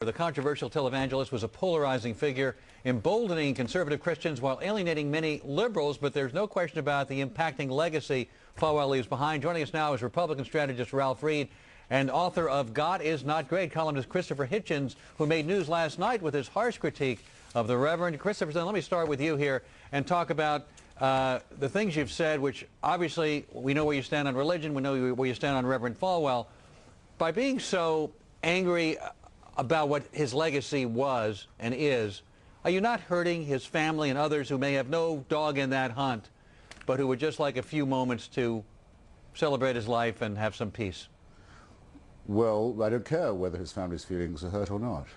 The controversial televangelist was a polarizing figure, emboldening conservative Christians while alienating many liberals, but there's no question about the impacting legacy Falwell leaves behind. Joining us now is Republican strategist Ralph Reed and author of God Is Not Great, columnist Christopher Hitchens, who made news last night with his harsh critique of the Reverend. Christopher, let me start with you here and talk about the things you've said, which obviously we know where you stand on religion, we know where you stand on Reverend Falwell. By being so angry about what his legacy was and is, are you not hurting his family and others who may have no dog in that hunt, but who would just like a few moments to celebrate his life and have some peace? Well, I don't care whether his family's feelings are hurt or not.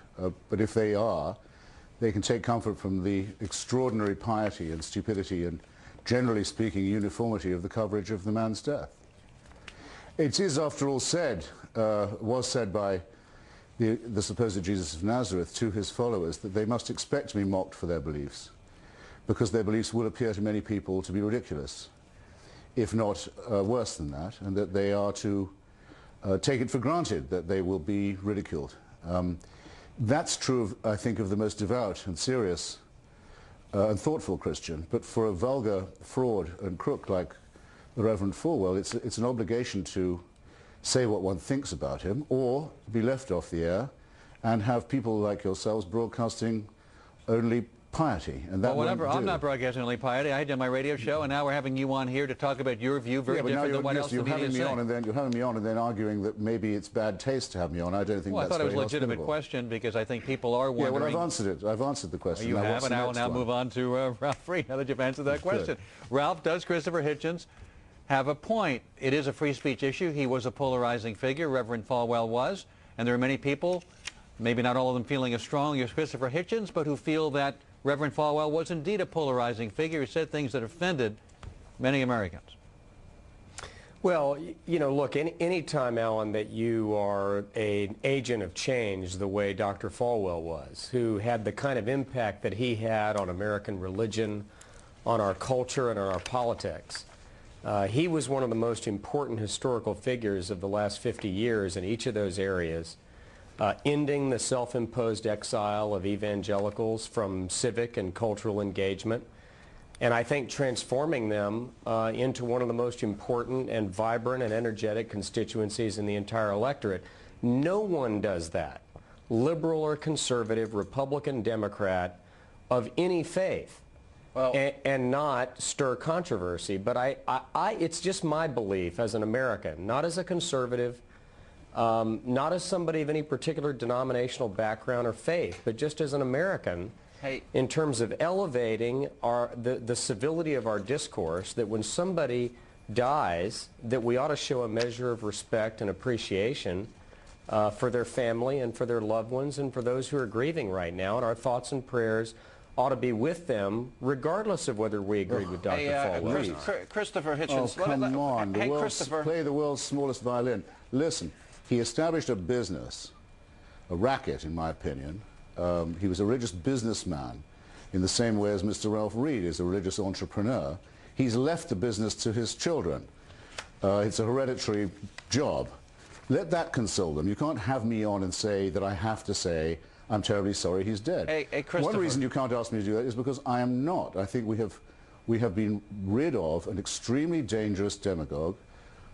But if they are, they can take comfort from the extraordinary piety and stupidity and, generally speaking, uniformity of the coverage of the man's death. It is, after all, was said by the supposed Jesus of Nazareth to his followers that they must expect to be mocked for their beliefs, because their beliefs will appear to many people to be ridiculous, if not worse than that, and that they are to take it for granted that they will be ridiculed. That's true, I think, of the most devout and serious and thoughtful Christian, but for a vulgar fraud and crook like the Reverend Falwell, it's an obligation to say what one thinks about him, or be left off the air and have people like yourselves broadcasting only piety. And that I'm not broadcasting only piety. I did my radio show, and now we're having you on here to talk about your view, very different than what else the media is saying. You're having me on and then arguing that maybe it's bad taste to have me on. I don't think that's very hospitable. I thought it was a legitimate question, because I think people are wondering. Yeah, well, I've answered it. I've answered the question. You have, and I will now move on to Ralph Reed, now that you've answered that question. Ralph, does Christopher Hitchens have a point? It is a free speech issue. He was a polarizing figure, Reverend Falwell was, and there are many people, maybe not all of them feeling as strong as Christopher Hitchens, but who feel that Reverend Falwell was indeed a polarizing figure. He said things that offended many Americans. Well, you know, look, any time, Alan, that you are an agent of change the way Dr. Falwell was, who had the kind of impact that he had on American religion, on our culture, and on our politics, he was one of the most important historical figures of the last 50 years in each of those areas, ending the self-imposed exile of evangelicals from civic and cultural engagement, and I think transforming them into one of the most important and vibrant and energetic constituencies in the entire electorate. No one does that, liberal or conservative, Republican, Democrat, of any faith. Well, and not stir controversy. But it's just my belief as an American, not as a conservative, not as somebody of any particular denominational background or faith, but just as an American, in terms of elevating the civility of our discourse, that when somebody dies, that we ought to show a measure of respect and appreciation for their family and for their loved ones and for those who are grieving right now, and our thoughts and prayers ought to be with them, regardless of whether we agree with Dr. Falwell. Christopher Hitchens. Oh, come on. Play the world's smallest violin. Listen, he established a business, a racket, in my opinion. He was a religious businessman in the same way as Mr. Ralph Reed is a religious entrepreneur. He's left the business to his children. It's a hereditary job. Let that console them. You can't have me on and say that I have to say, I'm terribly sorry he's dead. Hey, one reason you can't ask me to do that is because I am not. I think we have been rid of an extremely dangerous demagogue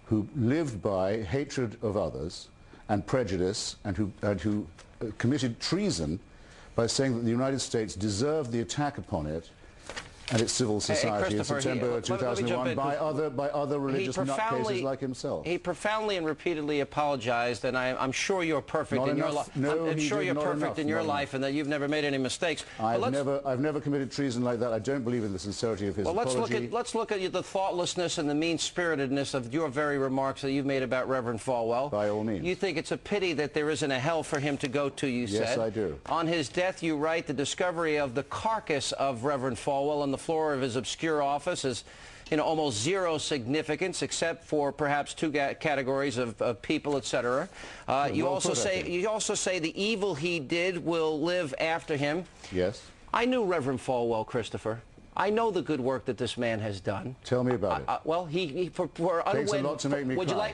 who lived by hatred of others and prejudice, and who committed treason by saying that the United States deserved the attack upon it and its civil society in September 2001 by other religious nutcases like himself. He profoundly and repeatedly apologized, and I'm sure you're perfect in your life. I'm sure you're perfect in your life, and that you've never made any mistakes. I've never committed treason like that. I don't believe in the sincerity of his apology. Let's look at the thoughtlessness and the mean-spiritedness of your very remarks that you've made about Reverend Falwell. By all means. You think it's a pity that there isn't a hell for him to go to, you said. Yes, I do. On his death, you write, the discovery of the carcass of Reverend Falwell on the floor of his obscure office is, almost zero significance, except for perhaps two categories of people, etc. You also say the evil he did will live after him. Yes. I knew Reverend Falwell, Christopher. I know the good work that this man has done. Tell me about it. Well, for Takes a lot to make me cry.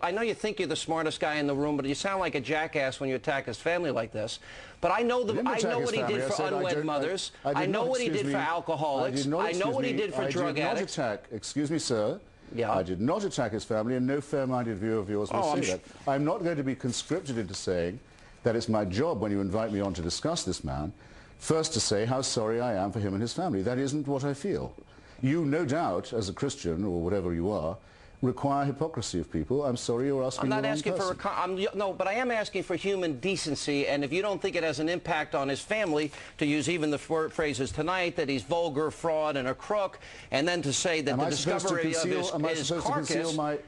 I know you think you're the smartest guy in the room, but you sound like a jackass when you attack his family like this. But I know what he did for unwed mothers. I know what he did for alcoholics. I know what he did for drug addicts. Excuse me, sir. Yeah. I did not attack his family, and no fair-minded view of yours will say that. I'm not going to be conscripted into saying that it's my job, when you invite me on to discuss this man, first to say how sorry I am for him and his family. That isn't what I feel. You, no doubt, as a Christian, or whatever you are, require hypocrisy of people. I'm sorry you're asking the wrong person. I'm not asking for... no, but I am asking for human decency, and if you don't think it has an impact on his family, to use even the phrases tonight, that he's vulgar, fraud, and a crook, and then to say that the discovery of his carcass, I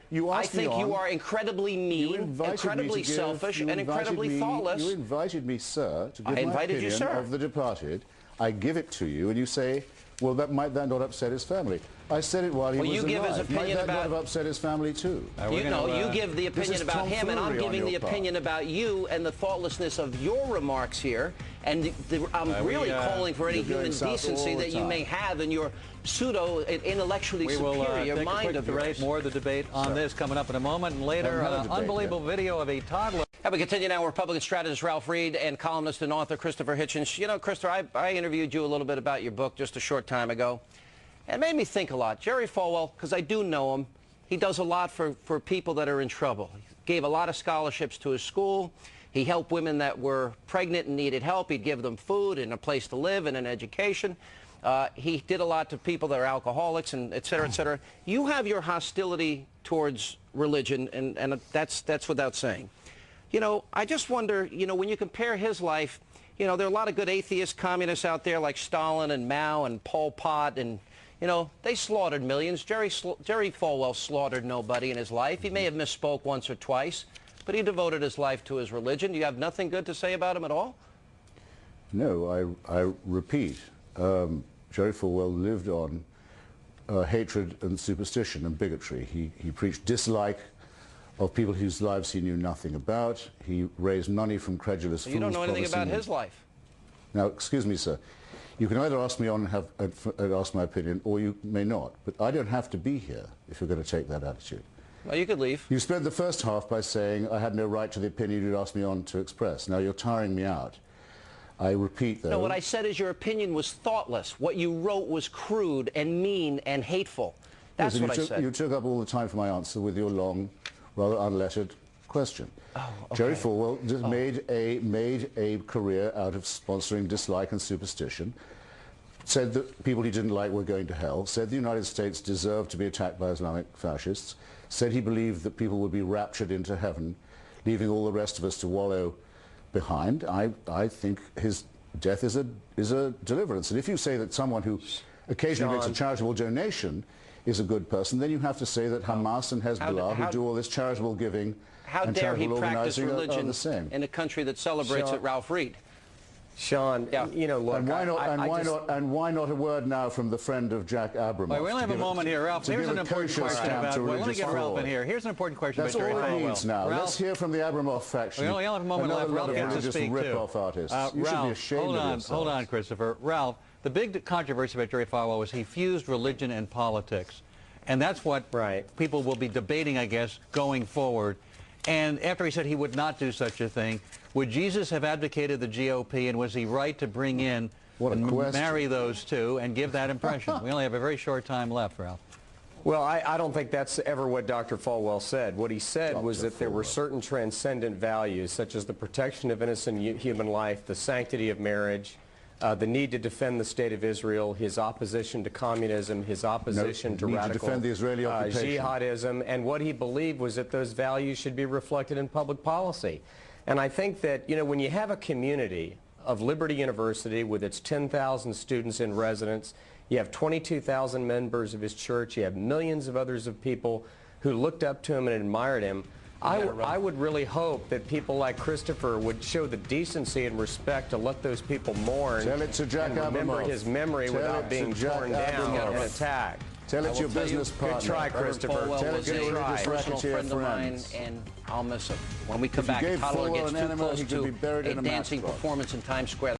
think you are incredibly mean, incredibly selfish, and incredibly thoughtless. You invited me, sir, to give my opinion of the departed. I give it to you, and you say, well, might that not upset his family? I said it while he was alive. Give his opinion might that not have upset his family too? You give the opinion about him, and I'm giving the opinion about you and the thoughtlessness of your remarks here. And I'm really calling for any human decency that you may have in your pseudo-intellectually superior mind of yours. More of the debate on this coming up in a moment, and later an unbelievable video of a toddler. And we continue now. Republican strategist Ralph Reed and columnist and author Christopher Hitchens. You know, Christopher, I interviewed you a little bit about your book just a short time ago. It made me think a lot. Jerry Falwell, because I do know him, he does a lot for people that are in trouble. He gave a lot of scholarships to his school. He helped women that were pregnant and needed help. He'd give them food and a place to live and an education. He did a lot to people that are alcoholics, and et cetera, et cetera. You have your hostility towards religion, and that's without saying. You know, I just wonder, you know, when you compare his life, you know, there are a lot of good atheist communists out there like Stalin and Mao and Pol Pot, and, you know, they slaughtered millions. Jerry Falwell slaughtered nobody in his life. He may have misspoke once or twice, but he devoted his life to his religion. Do you have nothing good to say about him at all? No, I repeat, Jerry Falwell lived on hatred and superstition and bigotry. He preached dislike of people whose lives he knew nothing about. He raised money from credulous fools. You don't know anything about his life. Now, excuse me, sir. You can either ask me on and ask my opinion, or you may not. But I don't have to be here if you're going to take that attitude. Well, you could leave. You spent the first half by saying I had no right to the opinion you'd asked me on to express. Now, you're tiring me out. I repeat, though... No, what I said is your opinion was thoughtless. What you wrote was crude and mean and hateful. That's what I said. You took up all the time for my answer with your long, rather unlettered question. Oh, okay. Jerry Falwell just made a career out of sponsoring dislike and superstition, said that people he didn't like were going to hell, said the United States deserved to be attacked by Islamic fascists, said he believed that people would be raptured into heaven, leaving all the rest of us to wallow behind. I think his death is a deliverance. And if you say that someone who occasionally makes a charitable donation is a good person, then you have to say that Hamas and Hezbollah, who do all this charitable giving and charitable organizing, are the same. In a country that celebrates it, Ralph Reed. Sean, you know, look, and why not a word now from the friend of Jack Abramoff? Well, we only have a moment here, Ralph. Here's an important question about. Well, let me get Ralph in here. Here's an important question about Jerry Falwell. That's all it needs now. Ralph, let's hear from the Abramoff faction. We only have a moment left. Ralph gets to speak rip-off artists. You should be ashamed of yourselves. Hold on, Christopher. Ralph, the big controversy about Jerry Falwell was he fused religion and politics, and that's what people will be debating, I guess, going forward. And after he said he would not do such a thing, would Jesus have advocated the GOP, and was he right to bring in and marry those two and give that impression? We only have a very short time left, Ralph. Well, I don't think that's ever what Dr. Falwell said. What he said was that there were certain transcendent values, such as the protection of innocent human life, the sanctity of marriage, the need to defend the state of Israel, his opposition to communism, his opposition to radical jihadism, and what he believed was that those values should be reflected in public policy. And I think that, you know, when you have a community of Liberty University with its 10,000 students in residence, you have 22,000 members of his church, you have millions of others of people who looked up to him and admired him, I would really hope that people like Christopher would show the decency and respect to let those people mourn and remember his memory without being torn down and attacked. Tell it to your business partner. Good try, Christopher. Tell it to your personal friend of mine, and I'll miss him. When we come back, a toddler gets too close to a dancing performance in Times Square.